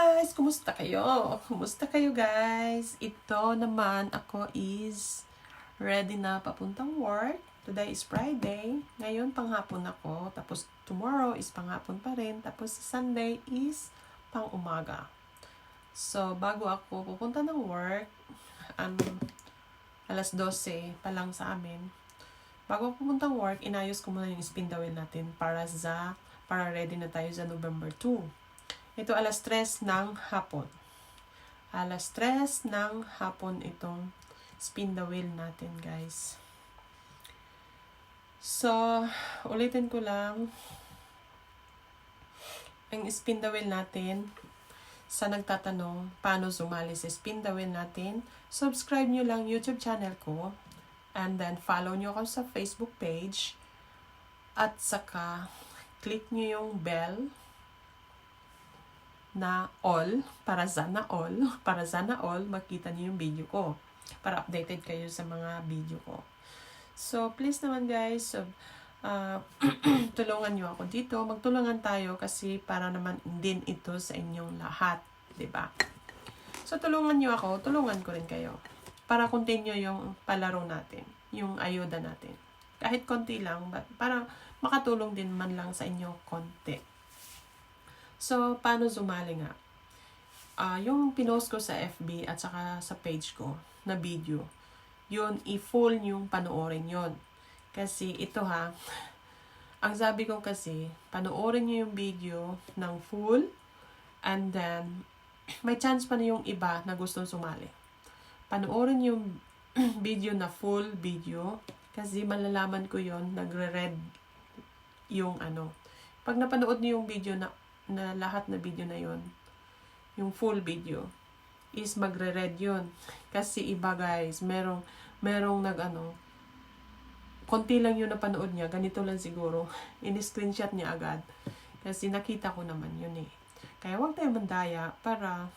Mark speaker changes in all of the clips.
Speaker 1: guys! Kumusta kayo? Kumusta kayo guys? Ito naman ako is ready na papuntang work. Today is Friday. Ngayon panghapon ako. Tapos tomorrow is panghapon pa rin. Tapos Sunday is pang umaga. So bago ako pupunta ng work, alas 12 pa lang sa amin. Bago ako pupunta ng work, inayos ko muna yung spin the wheel natin para ready na tayo sa November 2. Ito alas 3 ng hapon. Alas 3 ng hapon itong spin the wheel natin, guys. So, ulitin ko lang. Ang spin the wheel natin, sa nagtatanong paano sumali sa spin the wheel natin, subscribe nyo lang YouTube channel ko. And then, follow nyo ako sa Facebook page. At saka, click nyo yung bell na all, para sana all, makita niyo yung video ko. Para updated kayo sa mga video ko. So, please naman guys, tulungan niyo ako dito. Magtulungan tayo kasi para naman din ito sa inyong lahat. 'Di ba? So, tulungan niyo ako, tulungan ko rin kayo. Para continue yung palaro natin, yung ayuda natin. Kahit konti lang, para makatulong din man lang sa inyo konti. So, paano sumali nga? Yung pinost ko sa FB at saka sa page ko na video, yun, i-full yung panoorin yun. Kasi ito ang sabi ko kasi, panoorin nyo yung video ng full, and then, may chance pa na yung iba na gustong sumali. Panoorin yung video na full video, kasi malalaman ko yun, nagre-red yung Pag napanood niyo yung video na lahat na video na yon, yung full video, is magre-red yun. Kasi iba guys, merong konti lang yung napanood niya, ganito lang siguro, in-screenshot niya agad. Kasi nakita ko naman yun eh. Kaya huwag tayo mandaya para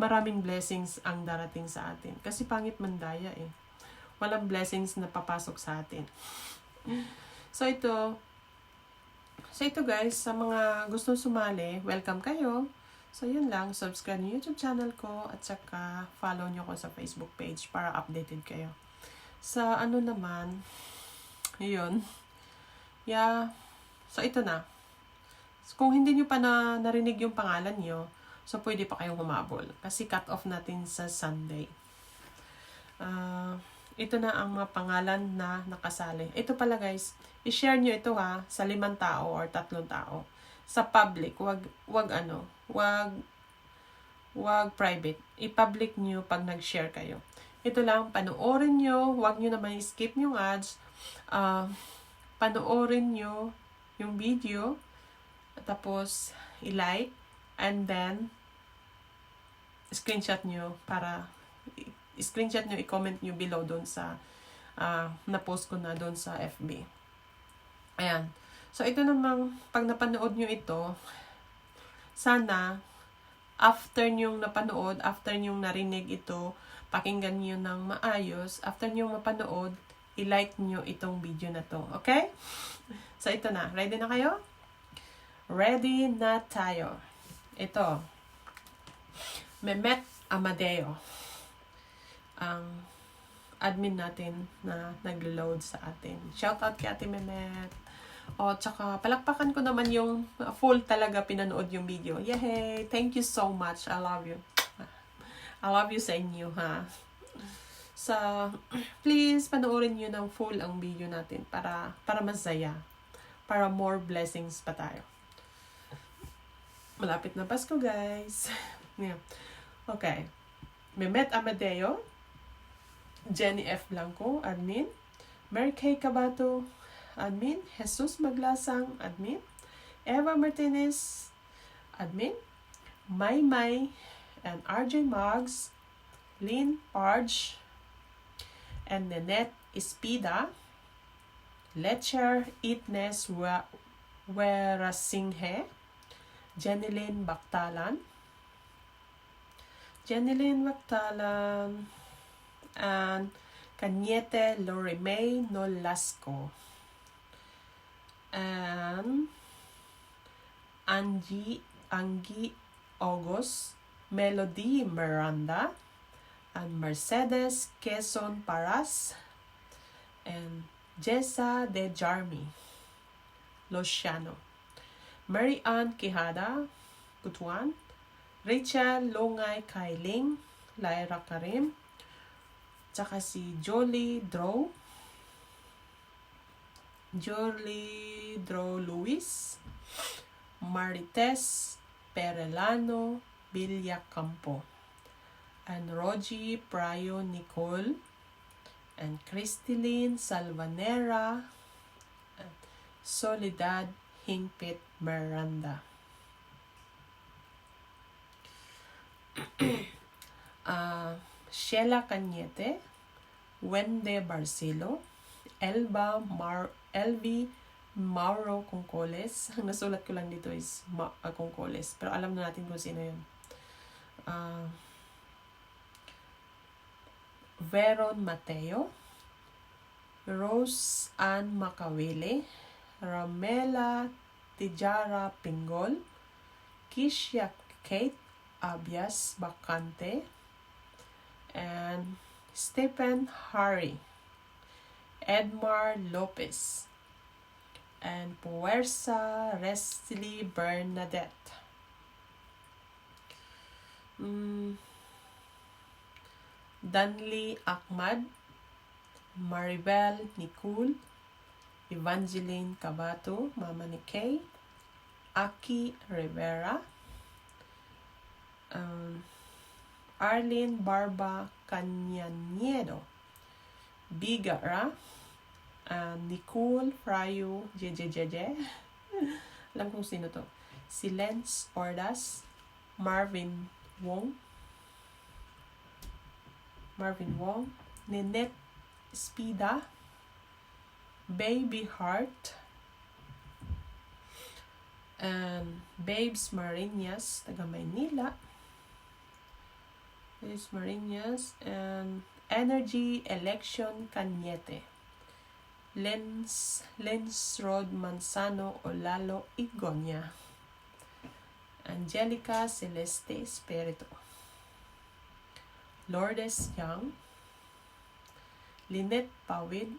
Speaker 1: maraming blessings ang darating sa atin. Kasi pangit mandaya eh. Walang blessings na papasok sa atin. So ito guys, sa mga gustong sumali, welcome kayo. So yun lang, subscribe niyo YouTube channel ko at saka follow niyo ko sa Facebook page para updated kayo. Sa naman, yun. Yeah. So ito na. So, kung hindi niyo pa narinig yung pangalan niyo, so pwede pa kayong humabol. Kasi cut off natin sa Sunday. Ito na ang mga pangalan na nakasali. Ito pala guys, i-share nyo ito sa 5 tao or 3 tao. Sa public, wag private. I-public nyo pag nag-share kayo. Ito lang, panoorin nyo, wag nyo naman i-skip yung ads. Panoorin nyo yung video, tapos i-like, and then screenshot nyo i-comment nyo below doon sa na-post ko na doon sa FB. Ayan. So, ito namang, pag napanood nyo ito, sana, after nyong napanood, after nyong narinig ito, pakinggan nyo ng maayos, after nyong mapanood, i-like nyo itong video na to. Okay? So, ito na. Ready na kayo? Ready na tayo. Ito. Mehmet Amadeo. Ang admin natin na naglo-load sa atin. Shoutout kay Ate Mehmet. Tsaka palakpakan ko naman yung full talaga pinanood yung video. Yay! Thank you so much. I love you. I love you sa inyo, So, please, panoorin nyo ng full ang video natin para masaya. Para more blessings pa tayo. Malapit na Pasko, guys. Yeah. Okay. Mehmet Amadeo, Jenny F. Blanco, admin. Mary Kay Cabato, admin. Jesus Maglasang, admin. Eva Martinez, admin. May and RJ Moggs, Lynn Parge, and Nanette Espida, Lecher Itnes Werasinghe, Jenilyn Bactalan, and Cañete Lorimay Nolasco, and Angie August, Melody Miranda, and Mercedes Quezon Paras, and Jessa De Jarmi Luciano, Mary Ann Quijada Butuan, Rachel Longay Kailing, Lyra Karim, tsaka si Jolie Drow Luis, Marites Perelano Villacampo, and Rogie Prayo Nicole, and Cristilyn Salvanera, and Soledad Hingpit Miranda. Sheila Cañete, Wende Barcelo, Elvi Mauro Concoles. Ang nasulat ko lang dito is Concoles, pero alam na natin kung sino yun. Veron Mateo, Rose Ann Macawele, Ramela Tijara Pingol, Kisha Kate Abias Bacante, and Stephen Harry, Edmar Lopez, and Puersa Resli Bernadette. Danley Ahmad, Maribel Nicole, Evangeline Cabato, Mama ni Kay, Aki Rivera, Arlene Barba Canyaniedo, Bigara, Nicole Frayo Jejejeje, alam kong sino to, si Lens Ordas, Marvin Wong, Ninette Spida, Baby Heart, and Babes Marinas, taga Maynila, Babes Marinas, and Energy Election Cañete, Lens Rod Manzano Olalo Igonia, Angelica Celeste Espirito, Lourdes Young, Lynette Pawid,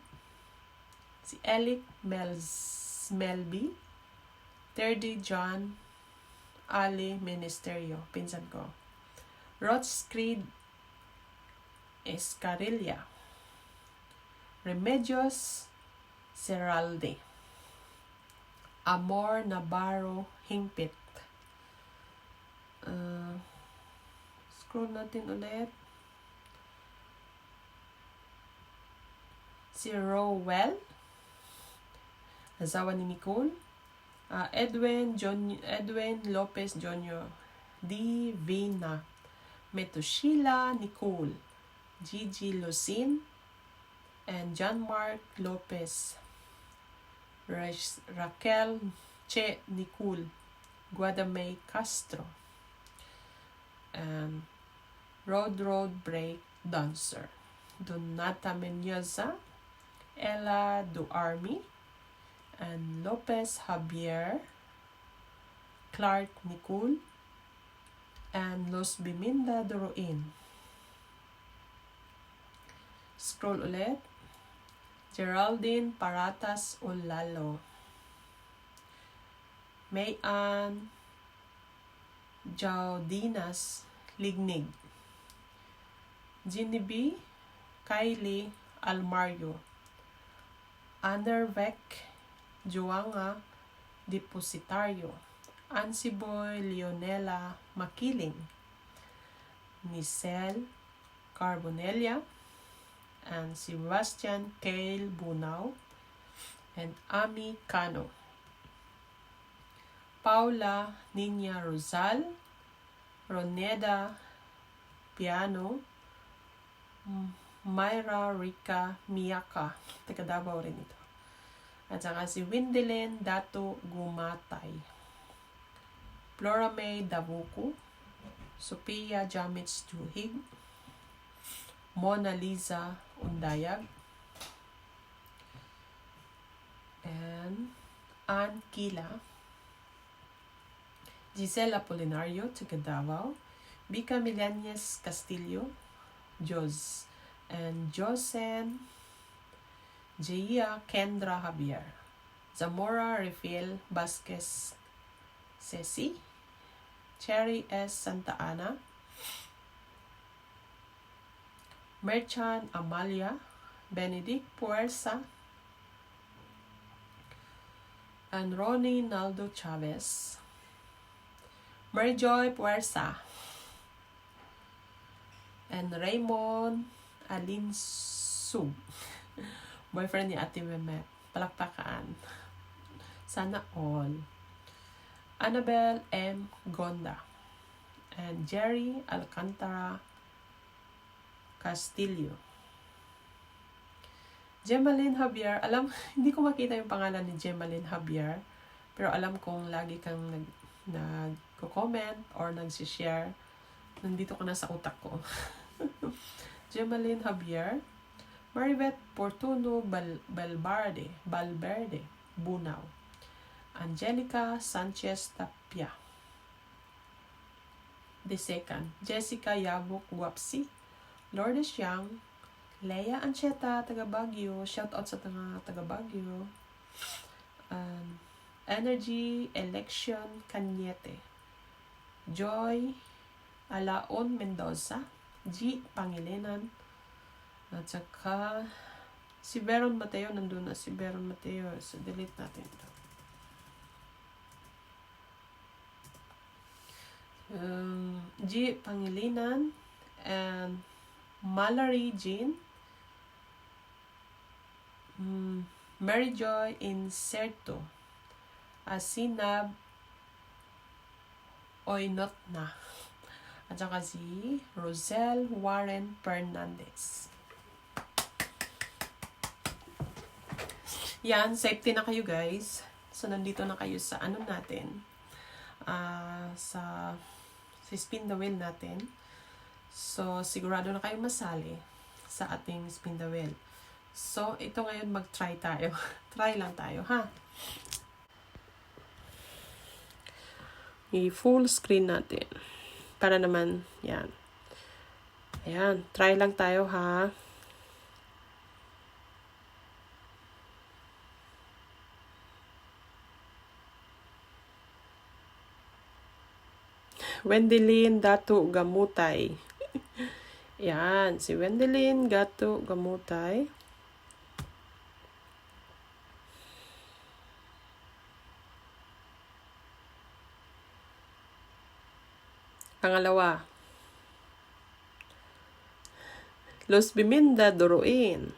Speaker 1: si Elic Melby, 30 John Ali Ministerio, pinsan ko, Rothschild Escarilla, Remedios Seralde, Amor Navarro Hingpit. Scroll natin ulit. Si Rowell, asawa ni Nicole, Edwin Lopez Jr., Divina, Metushila Nicole, Gigi Lucin, and John Mark Lopez, Raquel Che Nicole, Guadamay Castro, and Road Break Dancer, Donata Menyoza, Ella Duarmi, and Lopez Javier, Clark Nicole, and Los Biminda Doroin. Scroll ulit. Geraldine Paratas Olalo, Mayan Jaudinas Lignig, Genevieve Kylie Almario, Anervec Juanga Depositario, Ansiboy Leonela Makiling, Nicelle Carbonella, and Sebastian Kale Bunao, and Ami Cano, Paula Nina Rosal, Roneda Piano, Myra Rica Miyaka, taga Davao rin ito, at saka si Windelin Dato Gumatay, Flora May Davuku, Sophia Jamits Tuhig, Mona Lisa Undayag, and Ann Kila, Giselle Apolinario, taga Davao. Bica Milanes Castillo, Jos. And Josen Gia Kendra Javier. Zamora Rafael Vasquez Ceci. Cherry S. Santa Ana. Merchan Amalia. Benedict Puersa. And Ronnie Naldo Chavez. Maryjoy Puersa. And Raymond Alinsug. Boyfriend ni Ate Mehmet. Palakpakaan. Sana all. Annabelle M. Gonda. And Jerry Alcantara Castillo. Gemaline Javier. Alam, hindi ko makita yung pangalan ni Gemaline Javier. Pero alam kong lagi kang nag-comment or nag-share. Nandito ka na sa utak ko. Gemaline Javier. Maribeth Portuno Valverde, Bunao. Angelica Sanchez Tapia. The second. Jessica Yabuk Guapsi. Lourdes Yang. Leia Ancheta, taga Baguio. Shout out sa taga Baguio. Energy Election Cañete. Joy Alaon Mendoza. G. Pangilinan. At saka si Veron Mateo. Nandun na si Veron Mateo. So delete natin ito. G. Pangilinan. And Mallory Jean. Mary Joy Inserto. Asinab Oynot na. At saka si Rosel Warren Fernandez. Yan, safety na kayo guys. So, nandito na kayo sa ano natin. Sa spin the wheel natin. So, sigurado na kayo masali sa ating spin the wheel. So, ito ngayon mag-try tayo. Try lang tayo, ha? I-full screen natin. Para naman, yan. Ayan, try lang tayo, ha? Wendelin Dato Gamutay. Yan, si Wendelin Dato Gamutay. Pangalawa. Los Biminda Doroin.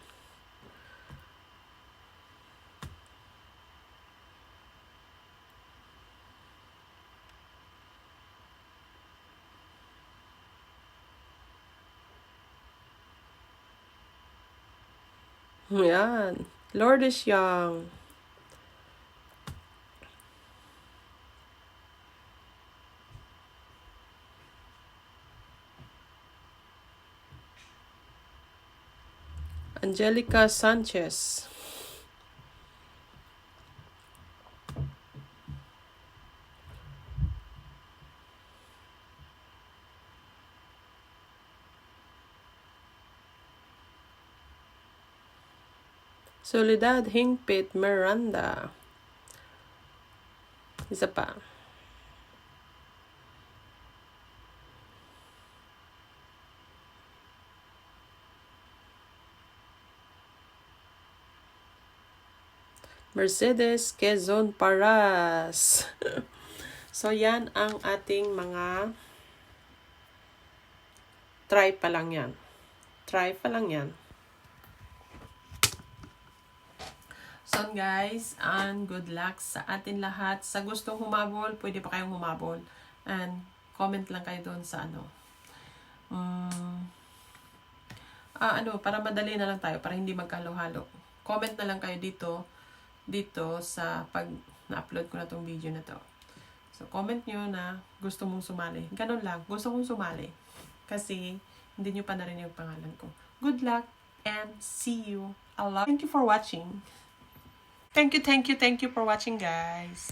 Speaker 1: Yan. Lourdes Young. Angelica Sanchez. Soledad Hingpit Miranda. Isa pa. Mercedes Quezon Paras. So, yan ang ating mga try pa lang yan. Try pa lang yan. So, guys, and good luck sa atin lahat. Sa gustong humabol, pwede pa kayong humabol. And comment lang kayo doon sa ano. Para madali na lang tayo, para hindi magkahalo-halo. Comment na lang kayo dito sa pag na-upload ko na tong video na to. So, comment nyo na gusto mong sumali. Ganun lang, gusto mong sumali. Kasi, hindi nyo pa narinig yung pangalan ko. Good luck and see you. Thank you for watching. Thank you for watching, guys.